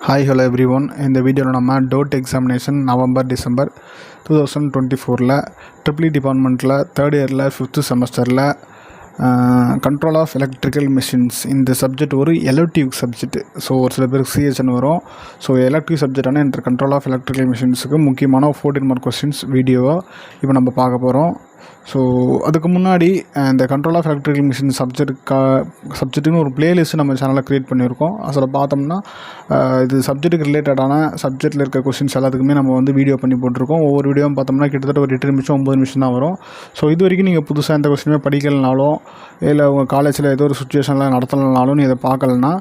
Hi hello every one. இந்த வீடியோவில் நம்ம டோட் எக்ஸாமினேஷன் நவம்பர் டிசம்பர் 2024 ட்ரிபிள் டிபார்ட்மெண்ட்டில் தேர்ட் இயரில் 5th செமஸ்டரில் கண்ட்ரோல் ஆஃப் எலக்ட்ரிக்கல் மிஷின்ஸ் இந்த சப்ஜெக்ட் ஒரு எலக்டிவ் சப்ஜெக்ட். ஸோ ஒரு சில பேருக்கு சிஹெச்னு வரும். ஸோ எலக்டிவ் சப்ஜெக்டான இந்த கண்ட்ரோல் ஆஃப் எலக்ட்ரிக்கல் மிஷின்ஸுக்கு முக்கியமான 14 மார்க் கொஸ்டின்ஸ் வீடியோவை இப்போ நம்ம பார்க்க போகிறோம். ஸோ அதுக்கு முன்னாடி இந்த கண்ட்ரோல் ஆஃப் எலக்ட்ரிக்கல் மிஷின் சப்ஜெக்ட்டுன்னு ஒரு பிளேலிஸ்ட்டு நம்ம சேனலில் க்ரியேட் பண்ணியிருக்கோம். அதில் பார்த்தோம்னா இது சப்ஜெக்ட்டுக்கு ரிலேட்டடான சப்ஜெக்டில் இருக்க கொஸ்டின்ஸ் எல்லாத்துக்குமே நம்ம வந்து வீடியோ பண்ணி போட்டிருக்கோம். ஒவ்வொரு வீடியோவும் பார்த்தோம்னா கிட்டத்தட்ட ஒரு 8 நிமிஷம் 9 நிமிஷம் தான் வரும். ஸோ இது வரைக்கும் நீங்கள் புதுசாக எந்த கொஸ்டினுமே படிக்கலனாலும் இல்லை உங்கள் காலேஜில் ஏதோ ஒரு சுச்சுவேஷனில் நடத்தலைனாலும் நீ இதை பார்க்கலன்னா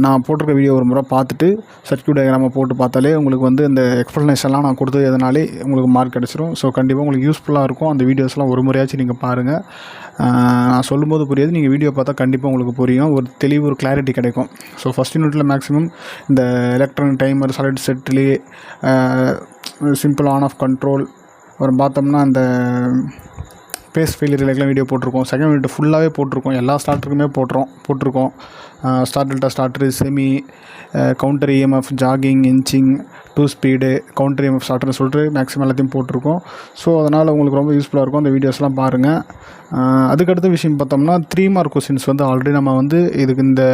நான் போட்டிருக்க வீடியோ ஒரு முறை பார்த்துட்டு சர்க்யூட் டயக்ராமை போட்டு பார்த்தாலே உங்களுக்கு வந்து இந்த எக்ஸ்ப்ளனேஷன்லாம் நான் கொடுத்தது எதனாலே உங்களுக்கு மார்க் கிடச்சிரும். ஸோ கண்டிப்பாக உங்களுக்கு யூஸ்ஃபுல்லாக இருக்கும். அந்த வீடியோஸ்லாம் ஒரு முறையாச்சும் நீங்கள் பாருங்கள். நான் சொல்லும்போது புரியாது, நீங்கள் வீடியோ பார்த்தா கண்டிப்பாக உங்களுக்கு புரியும், ஒரு தெளிவு ஒரு கிளாரிட்டி கிடைக்கும். ஸோ ஃபஸ்ட் யூனிட்டில் மேக்ஸிமம் இந்த எலக்ட்ரானிக் டைமர் சாலிட் செட்லேயே சிம்பிள் ஆன் ஆஃப் கண்ட்ரோல் அப்புறம் பார்த்தோம்னா அந்த பேஸ் ஃபெயிலியர் ரிலேட்டெலாம் வீடியோ போட்டிருக்கோம். செகண்ட் யூனிட் ஃபுல்லாகவே போட்டிருக்கோம். எல்லா ஸ்டார்டருக்குமே போட்டிருக்கோம். Star delta starter, semi, counter EMF, jogging, inching, 2 speed, counter EMF ஸ்டார்டர்னு சொல்லிட்டு மேக்ஸிமம் எல்லாத்தையும் போட்டிருக்கோம். ஸோ அதனால் உங்களுக்கு ரொம்ப யூஸ்ஃபுல்லாக இருக்கும். அந்த வீடியோஸ்லாம் பாருங்கள். அதுக்கடுத்த விஷயம் பார்த்தோம்னா 3 மார்க் கொஸ்டின்ஸ் வந்து ஆல்ரெடி நம்ம வந்து இதுக்கு இந்த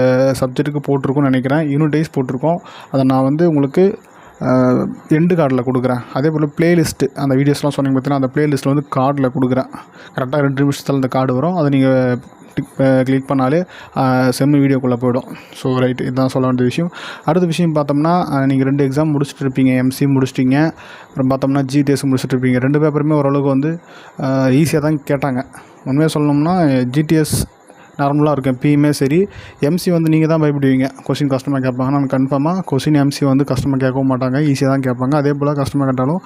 சப்ஜெக்ட்டுக்கு போட்டிருக்கோம்னு நினைக்கிறேன். யூனிட் வைஸ் போட்டிருக்கோம். அதை நான் வந்து உங்களுக்கு எண்டு கார்டில் கொடுக்குறேன். அதே போல் ப்ளேலிஸ்ட்டு அந்த வீடியோஸ்லாம் சொன்னீங்க பார்த்தீங்கன்னா அந்த ப்ளேலிஸ்ட்டில் வந்து கார்டில் கொடுக்குறேன். கரெக்டாக 2 நிமிஷத்தில் அந்த கார்டு வரும். அதை நீங்கள் கிளிக் பண்ணாலே செம்ம வீடியோக்குள்ளே போய்டும். ஸோ ரைட், இதுதான் சொல்ல வேண்டிய விஷயம். அடுத்த விஷயம் பார்த்தோம்னா நீங்கள் 2 எக்ஸாம் முடிச்சுட்டு இருப்பீங்க. எம்சி முடிச்சிட்டிங்க, அப்புறம் பார்த்தோம்னா ஜிடிஎஸ் முடிச்சுட்டு இருப்பீங்க. 2 பேப்பருமே ஓரளவுக்கு வந்து ஈஸியாக தான் கேட்டாங்க. உண்மையாக சொல்லணும்னா ஜிடிஎஸ் நார்மலாக இருக்கும் எப்பயுமே சரி. எம்சி வந்து நீங்கள் தான் பயப்படுவீங்க, கொஸ்டின் கஷ்டமாக கேட்பாங்க. நான் கன்ஃபார்மாக கொஸ்டின் எம்சி வந்து கஷ்டமாக கேட்கவும் மாட்டாங்க, ஈஸியாக தான் கேட்பாங்க. அதே போல் கஷ்டமாக கேட்டாலும்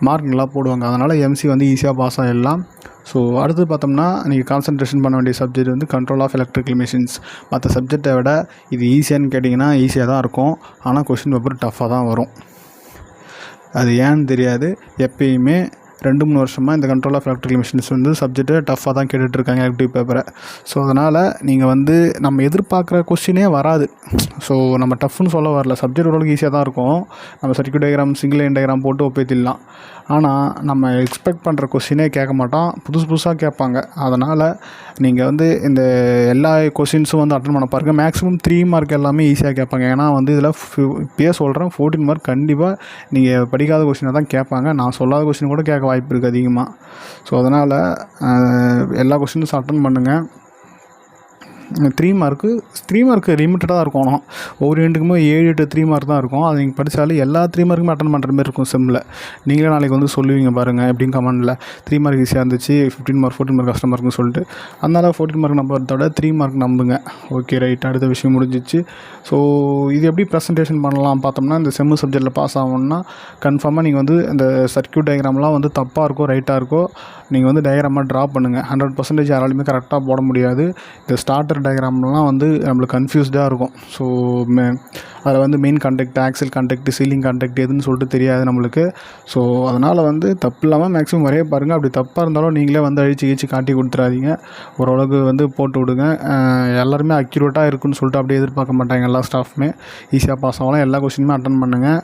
மார்க் நல்லா போடுவாங்க. அதனால் எம்சி வந்து ஈஸியாக பாஸ் ஆகிடலாம். ஸோ அடுத்து பார்த்தோம்னா நீங்கள் கான்சன்ட்ரேஷன் பண்ண வேண்டிய சப்ஜெக்ட் வந்து கண்ட்ரோல் ஆஃப் எலக்ட்ரிக்கல் மிஷின்ஸ். மற்ற சப்ஜெக்டை விட இது ஈஸியான்னு கேட்டிங்கன்னா ஈஸியாக தான் இருக்கும். ஆனால் கொஸ்டின் பேப்பர் டஃப்பாக தான் வரும். அது ஏன்னு தெரியாது. எப்பயுமே 2-3 வருஷமாக இந்த கண்ட்ரோல் ஆஃப் எலக்ட்ரிக்கல் மிஷின்ஸ் வந்து சப்ஜெக்ட்டு டஃப்பாக தான் கேட்டுட்ருக்காங்க எலக்டிவ் பேப்பரை. ஸோ அதனால் நீங்கள் வந்து நம்ம எதிர்பார்க்குற கொஸ்டினே வராது. ஸோ நம்ம டஃப்னு சொல்ல வரல, சப்ஜெக்ட் ஓரளவுக்கு ஈஸியாக தான் இருக்கும். நம்ம circuit diagram, single line diagram போட்டு ஒப்பேத்திடலாம். ஆனால் நம்ம எக்ஸ்பெக்ட் பண்ணுற கொஸ்டினே கேட்க மாட்டோம், புதுசாக கேட்பாங்க. அதனால் நீங்கள் வந்து இந்த எல்லா கொஸ்டின்ஸும் வந்து அட்டன் பண்ண பாருங்கள். மேக்ஸிமம் 3 மார்க் எல்லாமே ஈஸியாக கேட்பாங்க. ஏன்னா வந்து இதில் இப்போயே சொல்கிறேன் 14 மார்க் கண்டிப்பாக நீங்கள் படிக்காத கொஸ்டினை தான் கேட்பாங்க. நான் சொல்லாத கொஸ்டின் கூட கேட்க வாய்ப்பு இருக்குது அதிகமாக. ஸோ அதனால் எல்லா கொஸ்டின்ஸும் அட்டன் பண்ணுங்கள். 3 மார்க்கு லிமிட்டடாக தான் இருக்கும். ஆனால் ஒவ்வொரு யூனிட்டுக்குமே 7-8 3 மார்க் தான் இருக்கும். அது நீங்கள் படித்தாலே எல்லா 3 மார்க்குமே அட்டன் பண்ணுற மாதிரி இருக்கும் செம்மில். நீங்களே நாளைக்கு வந்து சொல்லுவீங்க பாருங்கள் எப்படின்னு கமெண்டில். 3 மார்க் ஈஸியாக இருந்துச்சு, 15 மார்க் 14 மார்க் கஷ்டமாக இருக்குன்னு சொல்லிட்டு. அதனால் 14 மார்க் நம்புறதோட 3 மார்க் நம்புங்க. ஓகே ரைட், அடுத்த விஷயம் முடிஞ்சிச்சு. ஸோ இது எப்படி ப்ரெசன்டேஷன் பண்ணலாம் பார்த்தோம்னா, இந்த செம்மு சப்ஜெக்டில் பாஸ் ஆகணும்னா கன்ஃபார்மாக நீங்கள் வந்து இந்த சர்க்யூட் டயக்ராம்லாம் வந்து தப்பாக இருக்கோ ரைட்டாக இருக்கோ நீங்கள் வந்து டயக்ராமாக ட்ரா பண்ணுங்கள். 100% யாராலுமே கரெக்டாக போட முடியாது. இந்த ஸ்டார்டர் டயக்ராம்லாம் வந்து நம்மளுக்கு கன்ஃபியூஸ்டாக இருக்கும். ஸோ அதில் வந்து main contact, axial contact, ceiling contact எதுன்னு சொல்லிட்டு தெரியாது நம்மளுக்கு. ஸோ அதனால் வந்து தப்பு இல்லாமல் மேக்ஸிமம் வரைய பாருங்கள். அப்படி தப்பாக இருந்தாலும் நீங்களே வந்து அழிச்சு காட்டி கொடுத்துறாதீங்க. ஓரளவுக்கு வந்து போட்டு விடுங்க. எல்லாருமே அக்யூரேட்டாக இருக்குன்னு சொல்லிட்டு அப்படியே எதிர்பார்க்க மாட்டாங்க. எல்லா ஸ்டாஃப்மே ஈஸியாக பாஸ் ஆகலாம். எல்லா கொஸ்டினுமே அட்டன் பண்ணுங்கள்.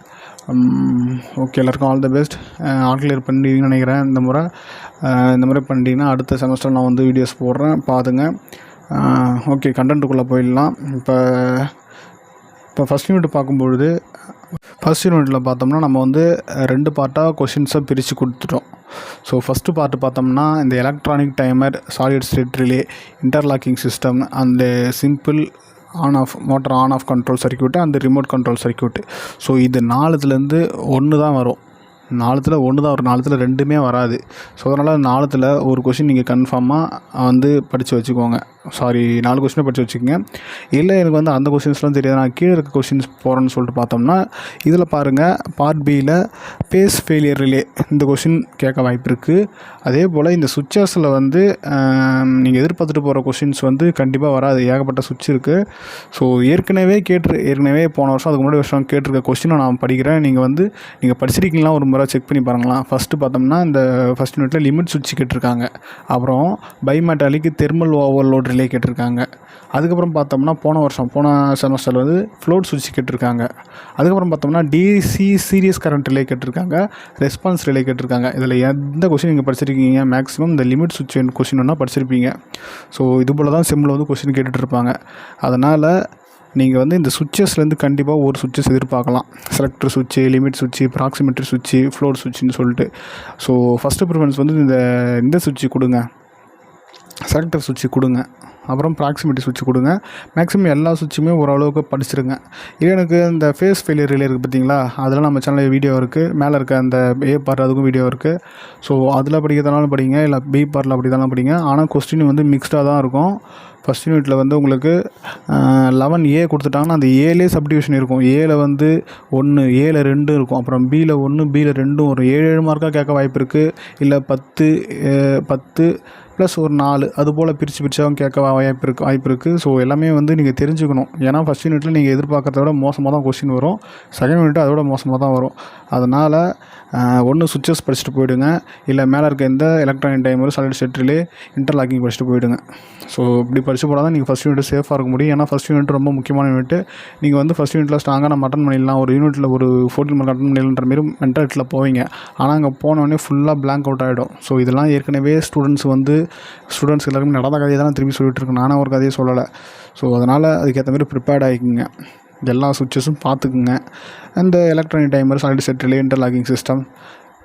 ஓகே, எல்லாருக்கும் all the best. All clear பண்ணிட்டீங்கன்னு நினைக்கிறேன். இந்த முறை பண்ணிட்டீங்கன்னா அடுத்த செமஸ்டர் நான் வந்து வீடியோஸ் போடுறேன், பாருங்க. ஓகே, கண்டென்ட்டுக்குள்ளே போயிடலாம். இப்போ ஃபஸ்ட் யூனிட் பார்க்கும்பொழுது ஃபஸ்ட் யூனிட்டில் பார்த்தோம்னா நம்ம வந்து 2 பார்ட்டாக கொஷின்ஸை பிரித்து கொடுத்துட்டோம். ஸோ ஃபஸ்ட்டு பார்ட்டு பார்த்தோம்னா இந்த electronic timer, solid state relay, interlocking system, அந்த simple motor on off control circuit, அந்த ரிமோட் கண்ட்ரோல் சர்க்யூட்டு. ஸோ இது 4த்துலேருந்து 1 தான் வரும். 4த்தில் 1 தான் வரும், 4த்தில் 2மே வராது. ஸோ அதனால் 4த்தில் ஒரு கொஷின் நீங்கள் கன்ஃபார்மாக வந்து படித்து வச்சுக்கோங்க. 4 கொஸ்டினை படித்து வச்சுக்கோங்க. இல்லை எனக்கு வந்து அந்த கொஸ்டின்ஸ்லாம் தெரியாது, நான் கீழே இருக்க கொஸ்டின்ஸ் போகிறேன்னு சொல்லிட்டு பார்த்தோம்னா இதில் பாருங்கள், பார்ட் பியில் பேஸ் ஃபெயிலியர் ரிலே இந்த கொஸ்டின் கேட்க வாய்ப்பு இருக்குது. அதே போல் இந்த சுவிட்சஸில் வந்து நீங்கள் எதிர்பார்த்துட்டு போகிற கொஸ்டின்ஸ் வந்து கண்டிப்பாக வராது. ஏகப்பட்ட சுவிட்ச் இருக்குது. ஸோ ஏற்கனவே போன வருஷம் அதுக்கு முன்னாடி வருஷம் கேட்டிருக்க கொஸ்டினை நான் படிக்கிறேன். நீங்கள் படிச்சிருக்கீங்களா ஒரு முறை தடவை செக் பண்ணி பாருங்களா. ஃபஸ்ட்டு பார்த்தோம்னா இந்த ஃபஸ்ட் யூனிட்டில் லிமிட் சுவிட்ச் கேட்டிருக்காங்க. அப்புறம் பைமெட்டாலிக் தெர்மல் ஓவர்லோட் ரிலே கேட்டிருக்காங்க. அதுக்கப்புறம் பார்த்தோம்னா போன செமஸ்டரில் வந்து ஃப்ளோட் சுவிட்ச் கேட்டிருக்காங்க. அதுக்கப்புறம் பார்த்தோம்னா டிசி சீரியஸ் கரண்ட் ரிலே கேட்டிருக்காங்க, ரெஸ்பான்ஸ் ரிலே கேட்டிருக்காங்க. இதில் எந்த கொஸ்டின் நீங்கள் படிச்சிருக்கீங்க? மேக்ஸிமம் இந்த லிமிட் சுவிட்ச் கொஸ்டின் ஒன்றா படிச்சிருப்பீங்க. ஸோ இது போல் தான் செம்மில் வந்து கொஸ்டின் கேட்டுட்ருப்பாங்க. அதனால் நீங்கள் வந்து இந்த சுவிட்சஸ்லேருந்து கண்டிப்பாக ஒரு சுவிட்சஸ் எதிர்பார்க்கலாம். செலக்டர் சுவிட்சு, லிமிட் சுவிட்சு, ப்ராக்சிமெட்ரி சுவிட்சு, ஃப்ளோட் சுவிட்சுன்னு சொல்லிட்டு. ஸோ ஃபஸ்ட்டு ப்ரிஃபரன்ஸ் வந்து இந்த சுவிட்சு கொடுங்க, செலக்டர் சுவிட்சு கொடுங்க, அப்புறம் ப்ராக்சிமிட்டி சுவிட்ச் கொடுங்க. மேக்ஸிமம் எல்லா சுவிட்சுமே ஓரளவுக்கு படிச்சிருங்க. எனக்கு இந்த ஃபேஸ் ஃபெயிலியர் ரிலே இருக்குது பார்த்தீங்களா, அதெல்லாம் நம்ம சேனலில் வீடியோ இருக்குது. மேலே இருக்க அந்த ஏ பார்ட் அதுக்கும் வீடியோ இருக்குது. ஸோ அதில் படிக்கிறதுனாலும் படிங்க, இல்லை பி பார்ட்டில் படிக்கிறதாலும் படிங்க. ஆனால் கொஸ்டின் வந்து மிக்ஸ்டாக தான் இருக்கும். ஃபஸ்ட் யூனிட்டில் வந்து உங்களுக்கு 11A கொடுத்துட்டாங்கன்னா அந்த ஏலே சப்டிவிஷன் இருக்கும். ஏல வந்து 1, ஏல 2 இருக்கும். அப்புறம் பியில் 1, பியில் 2 ஒரு 7 மார்க்காக கேட்க வாய்ப்பு இருக்குது. இல்லை 10 ப்ளஸ் ஒரு 4 அதுபோல் பிரித்தாகவும் கேட்க வாய்ப்பு இருக்குது. ஸோ எல்லாமே வந்து நீங்கள் தெரிஞ்சுக்கணும். ஏன்னா ஃபஸ்ட் யூனிட்டில் நீங்கள் எதிர்பார்க்கறத விட மோசமாக தான் கொஸ்டின் வரும். செகண்ட் யூனிட் அதோட மோசமாக தான் வரும். அதனால் ஒன்று சுவிட்சஸ் படிச்சுட்டு போயிடுங்க, இல்லை மேலே இருக்க எந்த electronic timer, solid state relay, interlocking படிச்சுட்டு போயிடுங்க. ஸோ இப்படி படித்து போனால் தான் நீங்கள் ஃபஸ்ட் யூனிட் சேஃபாக இருக்க முடியும். ஏன்னா ஃபஸ்ட் யூனிட் ரொம்ப முக்கியமான யூனிட். நீங்கள் வந்து ஃபஸ்ட் யூனிட்டில் ஸ்ட்ராங்காக நம்ம அட்டன் பண்ணிடலாம், ஒரு யூனிட்டில் ஒரு 14 மார்க் அட்டன் பண்ணிடலான்ற மாரி மென்டாலிட்டியில் போவீங்க. ஆனால் அங்கே போனோடனே ஃபுல்லாக பிளாங்க் அவுட் ஆகிடும். ஸோ இதெல்லாம் ஏற்கனவே ஸ்டூடெண்ட்ஸ் எல்லாருக்குமே நடந்த கதையை தான் திரும்பி சொல்லிட்டு இருக்கேன். நானும் ஒரு கதையை சொல்லலை. ஸோ அதனால் அதுக்கேற்ற மாதிரி ப்ரிப்பேர்ட் ஆகிக்குங்க. எல்லா சுவிட்சஸும் பார்த்துக்குங்க. அந்த electronic timer, solid state relay, interlocking system,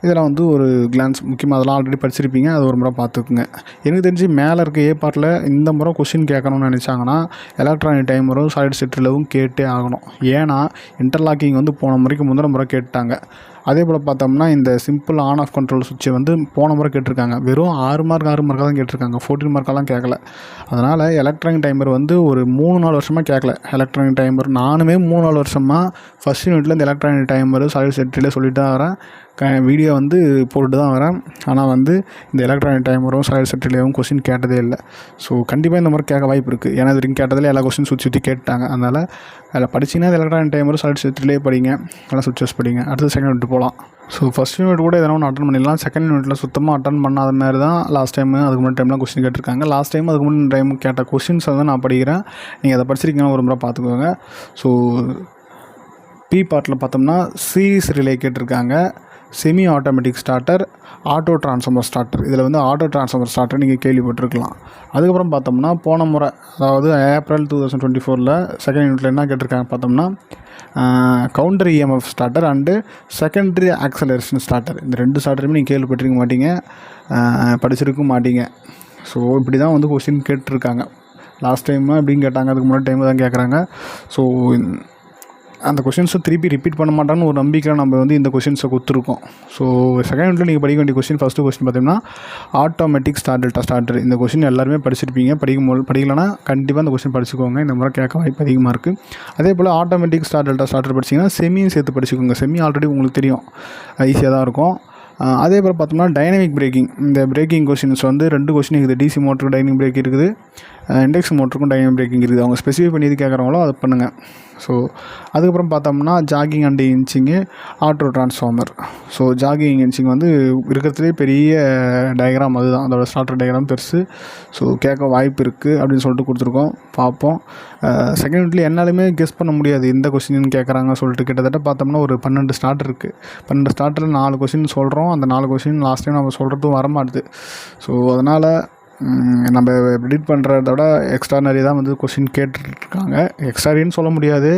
இதெல்லாம் வந்து ஒரு கிளான்ஸ் முக்கியமாக அதெல்லாம் ஆல்ரெடி படிச்சிருப்பீங்க. அது ஒரு முறை பார்த்துக்குங்க. எனக்கு தெரிஞ்சு மேலே இருக்க ஏ பார்ட்டில் இந்த முறை கொஸ்டின் கேட்கணும்னு நினச்சாங்கன்னா எலக்ட்ரானிக் டைமரும் சாலிட் ஸ்டேட் ரிலேவும் கேட்டே ஆகணும். ஏன்னா இன்டர்லாக்கிங் வந்து போன முறைக்கு முந்தின முறை கேட்டாங்க. அதே போல் பார்த்தோம்னா இந்த சிம்பிள் ஆன் ஆஃப் கண்ட்ரோல் சுவிட்சை வந்து போன முறை கேட்டிருக்காங்க. வெறும் 6 மார்க்காக தான் கேட்டிருக்காங்க, 14 மார்க்கெல்லாம் கேட்கல. அதனால் எலக்ட்ரானிக் டைமர் வந்து ஒரு 3-4 வருஷமாக கேட்கல. எலக்ட்ரானிக் டைமர் நானுமே 3-4 வருஷமாக ஃபஸ்ட் யூனிட்டில் இந்த electronic timer, solid state relay சொல்லிட்டு தான் வரேன். வீடியோ வந்து போட்டு தான் வரேன். ஆனால் வந்து இந்த எலக்ட்ரானிக் டைமரும் சாலிட் ஸ்டேட் ரிலேவும் கொஸ்டின் கேட்டதே இல்லை. ஸோ கண்டிப்பாக இந்த மாதிரி கேட்க வாய்ப்பு இருக்குது. ஏன்னா இது வரைக்கும் கேட்டதில் எல்லா கொஸ்டின் சுற்றி கேட்டாங்க. அதனால் அதில் படிச்சிங்கன்னா எலக்ட்ரானிக் டைமரும் சாலிட் ஸ்டேட் ரிலே படிங்க, நல்லா சுவிட்சஸ் படிங்க. அடுத்து செகண்ட் யூனிட் போகலாம். ஸோ ஃபஸ்ட் யூனிட் கூட எதனா ஒன்று அட்டன் பண்ணிடலாம். செகண்ட் யூனிட்டில் சுத்தமாக அட்டன் பண்ணாத மாதிரி தான் லாஸ்ட் டைம் அதுக்கு முன்னாடி டைம்லாம் கொஸ்டின் கேட்டிருக்காங்க. லாஸ்ட் டைம் அதுக்கு முன்னாடி டைம் கேட்ட கொஸ்டின்ஸ் வந்து நான் படிக்கிறேன். நீங்கள் அதை படிச்சிருக்கீங்கன்னா ஒரு முறை பார்த்துக்கோங்க. ஸோ பி பார்ட்டில் பார்த்தோம்னா சீரிஸ் ரிலே கேட்டிருக்காங்க, semi automatic starter, auto transformer starter. இதில் வந்து ஆட்டோ டிரான்ஸ்ஃபார்மர் ஸ்டார்டர் நீங்கள் கேள்விப்பட்டிருக்கலாம். அதுக்கப்புறம் பார்த்தோம்னா போன முறை அதாவது ஏப்ரல் 2024 செகண்ட் யூனிட்டில் என்ன கேட்டிருக்காங்க பார்த்தோம்னா counter EMF starter and secondary acceleration starter. இந்த 2 ஸ்டார்டருமே நீங்கள் கேள்விப்பட்டிருக்க மாட்டீங்க, படிச்சிருக்க மாட்டீங்க. ஸோ இப்படி தான் வந்து கொஸ்டின் கேட்டிருக்காங்க. லாஸ்ட் டைம் எப்படின்னு கேட்டாங்க, அதுக்கு முன்னாடி டைம் தான் கேட்குறாங்க. ஸோ அந்த கொஷின்ஸை திருப்பி ரிப்பீட் பண்ண மாட்டான்னு ஒரு நம்பிக்கையில் நம்ம வந்து இந்த கொஷின்ஸை கொடுத்துருக்கோம். ஸோ செகண்ட் யூனிட்டில் நீங்கள் படிக்க வேண்டிய கொஸ்டின், ஃபஸ்ட்டு கொஸ்டின் பார்த்தீங்கன்னா ஆட்டோமேட்டிக் ஸ்டார்டர். இந்த கொஸ்டின் எல்லாருமே படிச்சிருப்பீங்க. படிக்கலன்னா கண்டிப்பாக இந்த கொஸ்டின் படிச்சுக்கோங்க. இந்த முறை கேட்க வாய்ப்பு அதிகமாக இருக்குது. அதே போல் ஆட்டோமேட்டிக் ஸ்டார்டர் படிச்சிங்கன்னா செமியும் சேர்த்து படிச்சுக்கோங்க. செமி ஆல்ரெடி உங்களுக்கு தெரியும், ஈஸியாக தான் இருக்கும். அதே போல் பார்த்தோம்னா டைனமிக் பிரேக்கிங். இந்த பிரேக்கிங் கொஸ்டின்ஸ் வந்து 2 கொஸ்டின் இருக்குது. டிசி மோட்டருக்கு டைனமிக் பிரேக் இருக்குது, இண்டக்ஷன் மோட்டருக்கும் டைனமிக் பிரேக்கிங் இருக்குது. அவங்க ஸ்பெசிஃபை பண்ணி எது கேட்குறாங்களோ அதை பண்ணுங்கள். ஸோ அதுக்கப்புறம் பார்த்தோம்னா jogging and inching, auto transformer. So jogging inching வந்து இருக்கிறதுலே பெரிய டயக்ராம் அதுதான், அதோட ஸ்டார்டர் டயக்ராம் பெருசு. ஸோ கேட்க வாய்ப்பு இருக்குது அப்படின்னு சொல்லிட்டு கொடுத்துருக்கோம், பார்ப்போம். செகண்ட் யூனிட்ல என்னாலுமே கெஸ் பண்ண முடியாது எந்த கொஸ்டின் கேட்குறாங்க சொல்லிட்டு. கிட்டத்தட்ட பார்த்தோம்னா ஒரு 12 ஸ்டார்டர் இருக்குது. 12 ஸ்டார்டரில் 4 கொஸ்டின் சொல்கிறோம். அந்த 4 கொஸ்டின் லாஸ்ட் டைம் நம்ம சொல்கிறதும் வரமாட்டுது. ஸோ அதனால் நம்ம ப்ரிடிக்ட் பண்ணுறத விட எக்ஸ்ட்ரானரி தான் வந்து கொஸ்டின் கேட்டுருக்காங்க. எக்ஸ்ட்ராரின்னு சொல்ல முடியாது,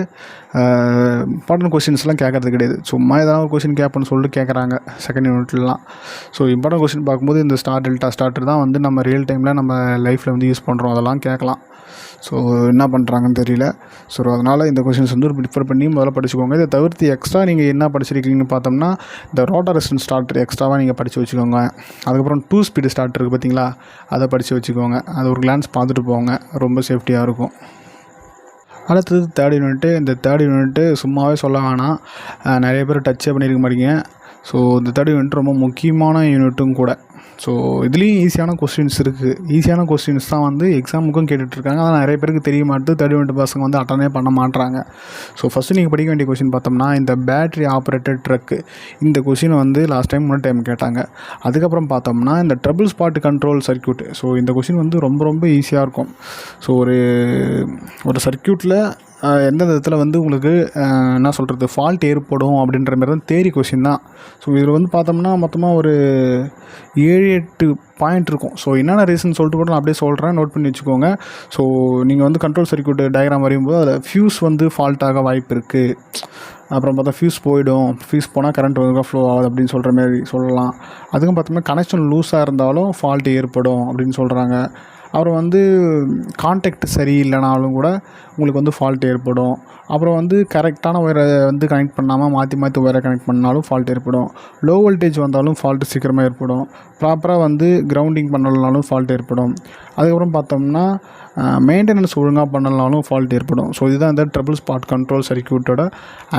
இம்பார்ட்டன்ட் கொஸ்டின்ஸ்லாம் கேட்கறது கிடையாது. சும்மா ஏதாவது ஒரு கொஸ்டின் கேட்பேன்னு சொல்லிட்டு கேட்குறாங்க செகண்ட் யூனிட்லாம். ஸோ இம்பார்ட்டன்ட் கொஸ்டின் பார்க்கும்போது இந்த ஸ்டார்டர் தான் வந்து நம்ம ரியல் டைமில் நம்ம லைஃப்பில் வந்து யூஸ் பண்ணுறோம். அதெல்லாம் கேட்கலாம். ஸோ என்ன பண்ணுறாங்கன்னு தெரியல. ஸோ அதனால் இந்த கொஸ்டின்ஸ் வந்து ப்ரிஃபர் பண்ணி முதல்ல படிச்சுக்கோங்க. இதை தவிர்த்து எக்ஸ்ட்ரா நீங்கள் என்ன படிச்சிருக்கீங்கன்னு பார்த்தோம்னா இந்த ரோட்டார் ரெசிஸ்டன்ஸ் ஸ்டார்டர் எக்ஸ்ட்ராவாக நீங்கள் படித்து வச்சுக்கோங்க. அதுக்கப்புறம் 2 ஸ்பீடு ஸ்டார்டர் இருக்குது பார்த்தீங்களா, அதை படித்து வச்சுக்கோங்க. அது ஒரு கிளான்ஸ் பார்த்துட்டு போங்க, ரொம்ப சேஃப்டியாக இருக்கும். அடுத்தது தேர்ட் யூனிட்டு. இந்த தேர்ட் யூனிட்டு சும்மாவே சொல்ல வேணாம், நிறைய பேர் டச்சே பண்ணியிருக்க மாட்டீங்க. ஸோ இந்த தேர்ட் யூனிட் ரொம்ப முக்கியமான யூனிட்டும் கூட. ஸோ இதுலேயும் ஈஸியான கொஸ்டின்ஸ் இருக்குது. ஈஸியான கொஸ்டின்ஸ் தான் வந்து எக்ஸாமுக்கும் கேட்டுட்ருக்காங்க. ஆனால் நிறைய பேருக்கு தெரிய மாட்டுது. 32 பசங்க வந்து அட்டனே பண்ண மாட்றாங்க. ஸோ ஃபஸ்ட்டு நீங்கள் படிக்க வேண்டிய கொஸ்டின் பார்த்தோம்னா, இந்த பேட்ரி ஆப்ரேட்டட் ட்ரக்கு இந்த கொஸ்டின் வந்து லாஸ்ட் டைம் முன்னாடி டைம் கேட்டாங்க. அதுக்கப்புறம் பார்த்தோம்னா இந்த trouble spot control circuit. So இந்த கொஸ்டின் வந்து ரொம்ப ரொம்ப ஈஸியாக இருக்கும். ஸோ ஒரு சர்க்யூட்டில் எந்தெந்த இடத்துல வந்து உங்களுக்கு என்ன சொல்கிறது ஃபால்ட் ஏற்படும் அப்படின்ற மாதிரி தான் தேரி கொஸ்டின் தான். ஸோ இதில் வந்து பார்த்தோம்னா மொத்தமாக ஒரு 7-8 பாயிண்ட் இருக்கும். ஸோ என்னென்ன ரீசன் சொல்லிட்டு கூட நான் அப்படியே சொல்கிறேன், நோட் பண்ணி வச்சுக்கோங்க. ஸோ நீங்கள் வந்து கண்ட்ரோல் சர்க்யூட் டயக்ராம் வரையும்போது அதில் ஃபியூஸ் வந்து ஃபால்ட்டாக வாய்ப்பு இருக்குது. அப்புறம் பார்த்தா ஃபியூஸ் போயிடும், ஃபியூஸ் போனால் கரண்ட் ஒழுங்காக ஃப்ளோ ஆகுது அப்படின்னு சொல்கிற மாதிரி சொல்லலாம். அதுக்கும் பார்த்தோம்னா கனெக்ஷன் லூஸாக இருந்தாலும் ஃபால்ட் ஏற்படும் அப்படின்னு சொல்கிறாங்க. அப்புறம் வந்து கான்டாக்ட் சரியில்லைனாலும் கூட உங்களுக்கு வந்து ஃபால்ட் ஏற்படும். அப்புறம் வந்து கரெக்டான ஒயரை வந்து கனெக்ட் பண்ணாமல் மாற்றி ஒயரை கனெக்ட் பண்ணாலும் ஃபால்ட் ஏற்படும். லோ வோல்டேஜ் வந்தாலும் ஃபால்ட்டு சீக்கிரமாக ஏற்படும். ப்ராப்பராக வந்து கிரவுண்டிங் பண்ணலனாலும் ஃபால்ட் ஏற்படும். அதுக்கப்புறம் பார்த்தோம்னா மெயின்டெனன்ஸ் ஒழுங்காக பண்ணலனாலும் ஃபால்ட் ஏற்படும். ஸோ இதுதான் இந்த ட்ரபிள் ஸ்பாட் கண்ட்ரோல் சர்க்யூட்டோட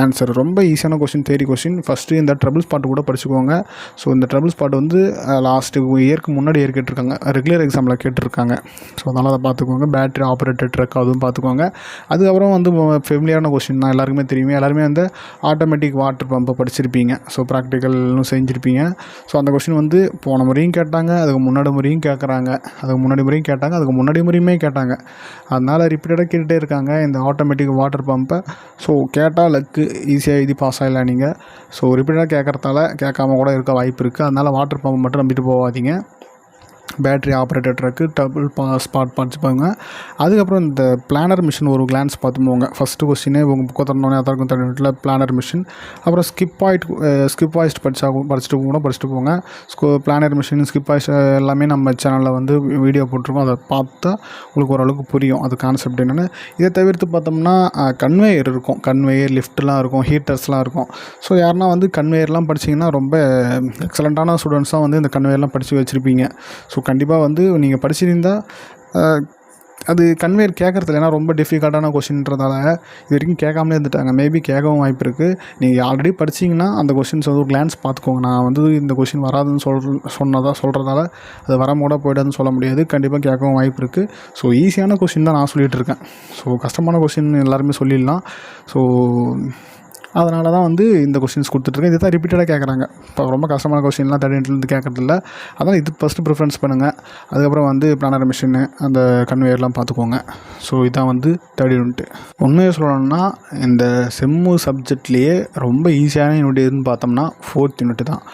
ஆன்சர். ரொம்ப ஈஸியான கொஸ்டின், தேரி கொஸ்டின். ஃபஸ்ட்டு இந்த ட்ரபிள் ஸ்பாட் கூட படிச்சுக்கோங்க. ஸோ இந்த ட்ரபிள் ஸ்பாட் வந்து லாஸ்ட்டு இயருக்கு முன்னாடி இயர் கேட்டிருக்காங்க, ரெகுலர் எக்ஸாமில் கேட்டிருக்காங்க. ஸோ அதனால் அதை பார்த்துக்கோங்க. பேட்ரி ஆப்ரேட்டட் ட்ரக் அதுவும் பார்த்துக்கோங்க. அதுக்கப்புறம் வந்து ஃபெமிலியரான கொஸ்டின் தான், எல்லாருக்குமே தெரியுமே. எல்லாருமே வந்து ஆட்டோமேட்டிக் வாட்டர் பம்பை படிச்சிருப்பீங்க. ஸோ ப்ராக்டிக்கலும் செஞ்சுருப்பீங்க. ஸோ அந்த கொஸ்டின் வந்து போன முறையும் கேட்டாங்க, அதுக்கு முன்னாடி முறையும் கேட்குறாங்க, அதுக்கு முன்னாடி முறையும் கேட்டாங்க, அதுக்கு முன்னாடி முறையுமே கேட்டாங்க. அதனால் ரிப்பீட்டடாக கேட்டுகிட்டே இருக்காங்க இந்த ஆட்டோமேட்டிக் வாட்டர் பம்பை. ஸோ கேட்டால் லக்கு, ஈஸியாக எழுதி பாஸ் ஆகலாம் நீங்கள். ஸோ ரிப்பீட்டடாக கேட்குறதால கேட்காம கூட இருக்க வாய்ப்பு இருக்குது. அதனால் வாட்டர் பம்பை மட்டும் நம்பிட்டு போகாதீங்க. Battery operated truck trouble spot படிச்சுப்பாங்க. அதுக்கப்புறம் இந்த பிளானர் மிஷின் ஒரு கிளான்ஸ் பார்த்து போங்க. ஃபஸ்ட்டு கொஸ்டினே உங்கள் புக்கை திறந்தோன்னே அதான் 32 பிளானர் மிஷின். அப்புறம் ஸ்கிப் வாய்ஸ்ட் படிச்சுட்டு போங்க. பிளானர் மிஷின், ஸ்கிப் வாய்ஸ்ட் எல்லாமே நம்ம சேனலில் வந்து வீடியோ போட்டிருக்கோம். அதை பார்த்தா உங்களுக்கு ஓரளவுக்கு புரியும் அது கான்செப்ட் என்னென்னு. இதை தவிர்த்து பார்த்தோம்னா கன்வேயர் இருக்கும், கன்வேயர் லிஃப்ட்லாம் இருக்கும், ஹீட்டர்ஸ்லாம் இருக்கும். ஸோ யாருன்னா வந்து கன்வேயர்லாம் படிச்சிங்கன்னா ரொம்ப எக்ஸலண்ட்டான ஸ்டூடெண்ட்ஸாக வந்து இந்த கன்வேயர்லாம் படித்து வச்சுருப்பீங்க. ஸோ கண்டிப்பாக வந்து நீங்கள் படிச்சிருந்தால் அது கன்வேயர் கேட்குறதுல ஏன்னா ரொம்ப டிஃபிகல்ட்டான கொஷின்றதால இது வரைக்கும் கேட்காமலே இருந்துட்டாங்க. மேபி கேட்கவும் வாய்ப்பு இருக்குது. நீங்கள் ஆல்ரெடி படிச்சிங்கன்னா அந்த கொஷின்ஸ் வந்து ஒரு கிளான்ஸ் பார்த்துக்கோங்க. நான் வந்து இந்த கொஷின் வராதுன்னு சொல்கிறதால அது வராமல் கூட போய்டாதுன்னு சொல்ல முடியாது. கண்டிப்பாக கேட்கவும் வாய்ப்பு இருக்குது. ஸோ ஈஸியான கொஷின் தான் நான் சொல்லிகிட்டு இருக்கேன். ஸோ கஷ்டமான கொஷின் எல்லாருமே சொல்லிடலாம். ஸோ அதனால தான் வந்து இந்த கொஸ்டின்ஸ் கொடுத்துட்ருக்கேன். இது தான் ரிப்பீட்டடாக கேட்குறாங்க. இப்போ ரொம்ப கஷ்டமான கொஸ்டின்லாம் 32 கேட்குறதில்ல. அதான் இது ஃபஸ்ட்டு ப்ரிஃபரன்ஸ் பண்ணுங்கள். அதுக்கப்புறம் வந்து பிளானர் மிஷினு அந்த கன்வேயர்லாம் பார்த்துக்கோங்க. ஸோ இதான் வந்து 32. உண்மையை சொல்லணும்னா இந்த செம்மு சப்ஜெக்ட்லேயே ரொம்ப ஈஸியான யூனிட் எதுன்னு பார்த்தோம்னா 4th யூனிட் தான்.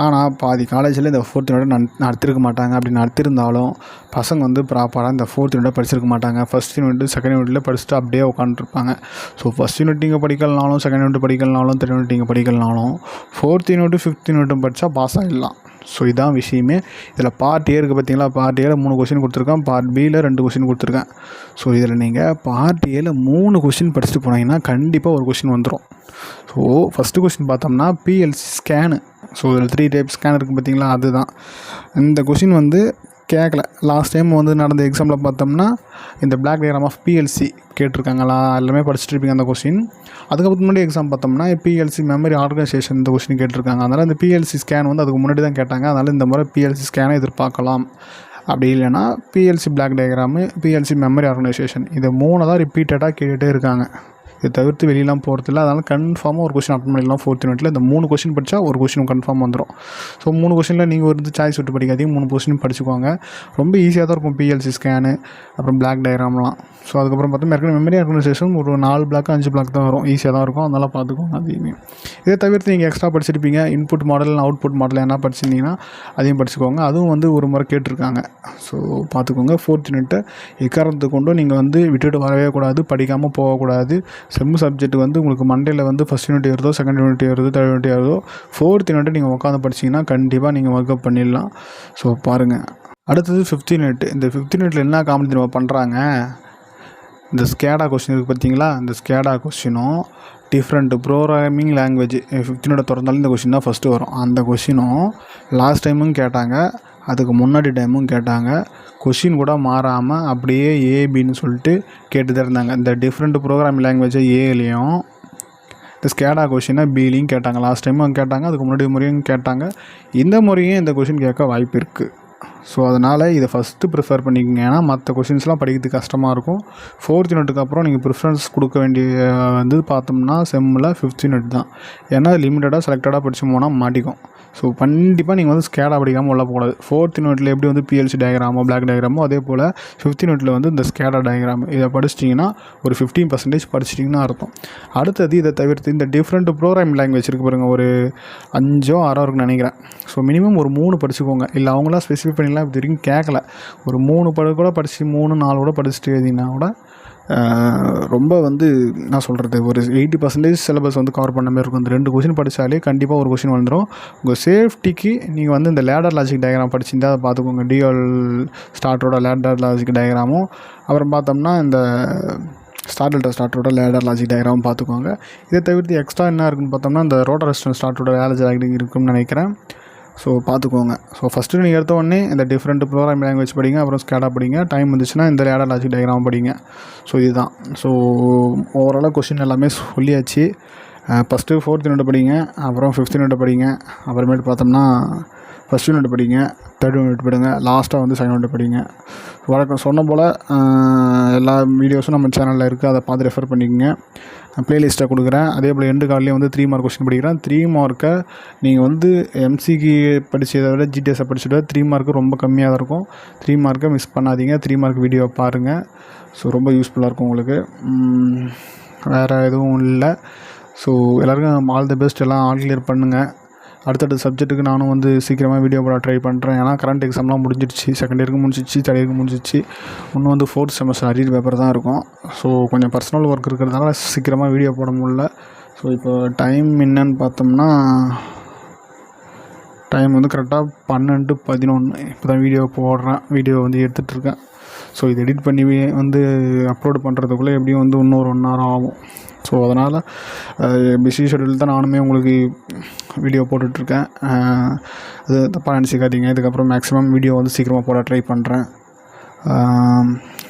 ஆனால் பாதி காலேஜில் இந்த 4th யூனிட் நடத்திருக்க மாட்டாங்க. அப்படி நடத்திருந்தாலும் பசங்க வந்து ப்ராப்பராக இந்த 4th யூனிட்டை படிச்சிருக்க மாட்டாங்க. ஃபஸ்ட் யூனிட், செகண்ட் யூனிட்டில் படிச்சுட்டு அப்படியே உட்காந்துருப்பாங்க. ஸோ ஃபஸ்ட் யூனிட் நீங்கள் படிக்கலனாலும், செகண்ட் யூனிட் படிக்கலனாலும், தேர்ட் யூனிட் நீங்கள் படிக்கலனாலும் 4th யூனிட் 5th யூனிட்டும் படித்தா பாஸ் ஆகிடலாம். ஸோ இதான் விஷயமே. இதில் பார்ட் ஏ இருக்குது பார்த்தீங்களா, பார்ட் ஏல 3 கொஸ்டின் கொடுத்துருக்கேன், பார்ட் பியில் 2 கொஸ்டின் கொடுத்துருக்கேன். ஸோ இதில் நீங்கள் பார்ட் ஏல 3 கொஸ்டின் படிச்சுட்டு போனீங்கன்னா கண்டிப்பாக ஒரு கொஸ்டின் வந்துடும். ஸோ ஃபஸ்ட்டு கொஸ்டின் பார்த்தோம்னா பிஎல்சி ஸ்கேனு. ஸோ இதில் 3 டைப் ஸ்கேன் இருக்குது பார்த்தீங்களா, அதுதான் இந்த கொஸ்டின் வந்து கேட்கல. லாஸ்ட் டைம் வந்து நடந்த எக்ஸாமில் பார்த்தோம்னா இந்த பிளாக் டயக்ராம் ஆஃப் பிஎல்சி கேட்டிருக்காங்களா, எல்லாமே படிச்சுட்டு இருப்பீங்க அந்த கொஸ்டின். அதுக்கப்புறம் முன்னாடி எக்ஸாம் பார்த்தோம்னா பிஎல்சி மெமரி ஆர்கனைசேஷன் இந்த கொஸ்டின் கேட்டிருக்காங்க. அதனால் இந்த பிஎல்சி ஸ்கேன் வந்து அதுக்கு முன்னாடி தான் கேட்டாங்க. அதனால் இந்த முறை பிஎல்சி ஸ்கேனை எதிர்பார்க்கலாம். அப்படி இல்லைன்னா PLC block diagram, PLC memory organisation, இது 3 தான் ரிப்பீட்டடாக கேட்டுகிட்டே இருக்காங்க. இதை தவிர்த்து வெளியெலாம் போகிறதில்ல. அதனால் கன்ஃபார்மாக ஒரு கொஸ்டின் அட்டன் பண்ணிடலாம் 4th யூனிட்டில். இந்த 3 கொஸ்டின் படித்தா ஒரு கொஸ்டின் கன்ஃபார்ம் வந்துடும். ஸோ 3 கொஸ்டினில் நீங்கள் வந்து சாய்ஸ் விட்டு படிக்காதீங்க, 3 கொஸ்டின் படிச்சுக்கோங்க. ரொம்ப ஈஸியாக தான் இருக்கும் பிஎல்சி ஸ்கேனு, அப்புறம் பிளாக் டயக்ராம்லாம். ஸோ அதுக்கப்புறம் பார்த்தா மெமரி ஆர்கனைசேஷன் ஒரு 4 பிளாக் 5 பிளாக் தான் வரும். ஈஸியாக தான் இருக்கும். அதனால் பார்த்துக்கோங்க. அதையுமே இதை தவிர்த்து நீங்கள் எக்ஸ்ட்ரா படிச்சிருப்பீங்க, இன்புட் மாடல், அவுட்புட் மாடல் என்ன படிச்சிருந்தீங்கன்னா அதையும் படிச்சுக்கோங்க. அதுவும் வந்து ஒரு முறை கேட்டிருக்காங்க. ஸோ பார்த்துக்கோங்க. 4th யூனிட்டை எக்காரணத்தை கொண்டும் நீங்கள் வந்து விட்டுட்டு வரவே கூடாது, படிக்காமல் போகக்கூடாது. செம்மு சப்ஜெக்ட் வந்து உங்களுக்கு மண்டேல வந்து ஃபஸ்ட் யூனிட் வருதோ, செகண்ட் யூனிட் வருதோ, தேர்ட் யூனிட் வருதோ, 4th யூனிட் நீங்கள் உட்காந்து படிச்சிங்கன்னா கண்டிப்பாக நீங்கள் ஒர்க்அப் பண்ணிடலாம். ஸோ பாருங்கள். அடுத்தது 5th யூனிட். இந்த 5th யூனிட்டில் என்ன காமெடி நம்ம பண்ணுறாங்க, இந்த ஸ்கேடா கொஸ்டின் இருக்குது பார்த்தீங்களா, இந்த ஸ்கேடா கொஸ்டினும் டிஃப்ரெண்ட் ப்ரோக்ராமிங் லாங்குவேஜ் 5th யூனிட்டை திறந்தாலும் இந்த கொஸ்டின் தான் ஃபஸ்ட்டு வரும். அந்த கொஸ்டினும் லாஸ்ட் டைமும் கேட்டாங்க, அதுக்கு முன்னாடி டைமும் கேட்டாங்க. கொஷின் கூட மாறாமல் அப்படியே ஏபின்னு சொல்லிட்டு கேட்டு தான் இருந்தாங்க. இந்த டிஃப்ரெண்ட் ப்ரோக்ராமிங் லாங்குவேஜை ஏலையும் இந்த ஸ்கேடா கொஷினை பிலையும் கேட்டாங்க, லாஸ்ட் டைமும் கேட்டாங்க, அதுக்கு முன்னாடி முறையும் கேட்டாங்க, இந்த முறையும் இந்த கொஷின் கேட்க வாய்ப்பு இருக்குது. ஸோ அதனால் இதை ஃபஸ்ட்டு ப்ரிஃபர் பண்ணிக்கோங்க. ஏன்னா மற்ற கொஷின்ஸ்லாம் படிக்கிறதுக்கு கஷ்டமாக இருக்கும். 4th யூனிட்டுக்கு அப்புறம் நீங்கள் ப்ரிஃபரன்ஸ் கொடுக்க வேண்டிய பார்த்தோம்னா செம்மில் 5th யூனிட் தான். ஏன்னா லிமிட்டடாக செலக்டடாக படித்து போனால் மாட்டிக்கும். ஸோ கண்டிப்பாக நீங்கள் வந்து ஸ்கேடா படிக்காமல் உள்ள போகக்கூடாது. 4th யூனிட்டில் எப்படி வந்து PLC டயக்ராமோ பிளாக் டயக்ராமோ அதே போல் 5th யூனிட்டில் வந்து இந்த ஸ்கேடா டயக்ராம் இதை படிச்சிட்டிங்கன்னா ஒரு 15% படிச்சிட்டிங்கன்னா அர்த்தம். அடுத்தது இதை தவிர்த்து இந்த டிஃப்ரெண்ட் ப்ரோக்ராமிங் லாங்குவேஜ் இருக்குது பாருங்கள், ஒரு 5 6 இருக்குன்னு நினைக்கிறேன். ஸோ மினிமம் ஒரு 3 படிச்சுக்கோங்க. இல்லை அவங்களாம் ஸ்பெசிஃபை பண்ணிலாம் இது வரைக்கும் கேட்கல, ஒரு 3 கூட படித்து 3 4 கூட படிச்சுட்டு எழுதினா கூட ரொம்ப வந்து நான் சொல்கிறது ஒரு 80% சிலபஸ் வந்து கவர் பண்ண மாதிரி இருக்கும். இந்த 2 கொஷின் படித்தாலே கண்டிப்பாக ஒரு கொஷின் வந்துடும். உங்கள் சேஃப்டிக்கு நீங்கள் வந்து இந்த லேடர் லாஜிக் டயக்ராம் படிச்சுருந்தா அதை பார்த்துக்கோங்க. டிஎல் ஸ்டார்டரோட லேடர் லாஜிக் டயக்ராமும், அப்புறம் பார்த்தோம்னா இந்த ஸ்டார்டரோட லேடர் லாஜிக் டயக்ராமும் பார்த்துக்கோங்க. இதை தவிர்த்து எக்ஸ்ட்ரா என்ன இருக்குன்னு பார்த்தோம்னா இந்த ரோட்டர் ரெசிஸ்டன்ஸ் ஸ்டார்டரோட லேடர் லாஜிக் இருக்குன்னு நினைக்கிறேன். ஸோ பார்த்துக்கோங்க. ஸோ ஃபஸ்ட்டு நீங்கள் எடுத்த உடனே இந்த டிஃப்ரெண்ட் ப்ரோக்ராமிங் லாங்குவேஜ் படிங்க, அப்புறம் ஸ்கேடா படிங்க, டைம் வந்துச்சுன்னா இந்த லேடர் லாஜிக் டயக்ராம் படிங்க. ஸோ இதுதான். ஸோ ஓவராலாக கொஷின் எல்லாமே சொல்லியாச்சு. ஃபஸ்ட்டு 4th யூனிட் படிங்க, அப்புறம் 5th யூனிட் படிங்க, அப்புறமேட்டு பார்த்தோம்னா 1st யூனிட் படிங்க, 3rd யூனிட் படிங்க, லாஸ்ட்டாக வந்து 2nd யூனிட் படிங்க. வழக்கம் சொன்ன போல் எல்லா வீடியோஸும் நம்ம சேனலில் இருக்குது, அதை பார்த்து ரெஃபர் பண்ணிக்கோங்க. ப்ளேலிஸ்ட்டை கொடுக்குறேன். அதே போல் எண்டு கார்ட்லேயும் வந்து 3 மார்க் கொஸ்டின் படிக்கிறேன். 3 மார்க்கை நீங்கள் வந்து எம்சிக்கு படித்ததை விட ஜிடிஎஸை படிச்சதை 3 மார்க்கு ரொம்ப கம்மியாக தான் இருக்கும். 3 மார்க்கை மிஸ் பண்ணாதீங்க. 3 மார்க் வீடியோ பாருங்கள். ஸோ ரொம்ப யூஸ்ஃபுல்லாக இருக்கும் உங்களுக்கு. வேறு எதுவும் இல்லை. ஸோ எல்லாருக்கும் ஆல் தி பெஸ்ட். எல்லாம் ஆல் கிளியர் பண்ணுங்கள். அடுத்தடுத்த சப்ஜெக்ட்டுக்கு நானும் வந்து சீக்கிரமாக வீடியோ போட ட்ரை பண்ணுறேன். ஏன்னா கரண்ட் எக்ஸாம்லாம் முடிஞ்சிடுச்சு, 2nd இயருக்கு முடிஞ்சிச்சு, 3rd இயருக்கு முடிஞ்சிச்சு. இன்னும் வந்து 4th செமஸ்டர் அரியர் பேப்பர் தான் இருக்கும். ஸோ கொஞ்சம் பர்சனல் ஒர்க் இருக்கிறதுனால சீக்கிரமாக வீடியோ போட முடியல. ஸோ இப்போ டைம் என்னன்னு பார்த்தோம்னா டைம் வந்து கரெக்டாக 12:11 இப்போ தான் வீடியோ போடுறேன். வீடியோ வந்து எடுத்துகிட்ருக்கேன். ஸோ இது எடிட் பண்ணி வந்து அப்லோடு பண்ணுறதுக்குள்ளே எப்படியும் வந்து இன்னொரு 1 hour ஆகும். ஸோ அதனால் பிஸி ஷெட்யூல் தான் நானுமே உங்களுக்கு வீடியோ போட்டுட்ருக்கேன். அது தப்பாக நினச்சிக்காதீங்க. இதுக்கப்புறம் மேக்ஸிமம் வீடியோ வந்து சீக்கிரமாக போட ட்ரை பண்ணுறேன்.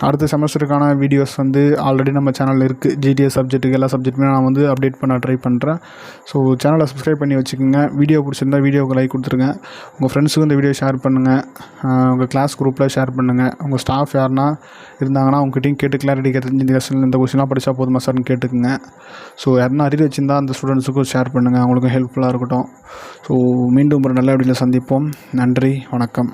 அடுத்த செமஸ்டருக்கான வீடியோஸ் வந்து ஆல்ரெடி நம்ம சேனலில் இருக்குது. ஜிடிஎஸ் சப்ஜெக்ட்டுக்கு எல்லா சப்ஜெக்ட்டுமே நான் வந்து அப்டேட் பண்ண ட்ரை பண்ணுறேன். ஸோ சேனலை சப்ஸ்கிரைப் பண்ணி வச்சுக்கோங்க. வீடியோ பிடிச்சிருந்தா வீடியோவுக்கு லைக் கொடுத்துருங்க. உங்கள் ஃப்ரெண்ட்ஸுக்கும் இந்த வீடியோ ஷேர் பண்ணுங்கள். உங்கள் கிளாஸ் குரூப்பில் ஷேர் பண்ணுங்கள். உங்கள் ஸ்டாஃப் யாருன்னா இருந்தாங்கன்னா அவங்ககிட்டையும் கேட்டு கிளாரிட்டி கேட்டு இந்த கொஸ்டின்லாம் படித்தா போதுமா சார்னு கேட்டுக்குங்க. ஸோ யாருன்னா அரியர் வச்சுருந்தா அந்த ஸ்டூடெண்ட்ஸுக்கும் ஷேர் பண்ணுங்கள், அவங்களுக்கும் ஹெல்ப்ஃபுல்லாக இருக்கட்டும். ஸோ மீண்டும் ஒரு நல்ல வீடியோவில் சந்திப்போம். நன்றி, வணக்கம்.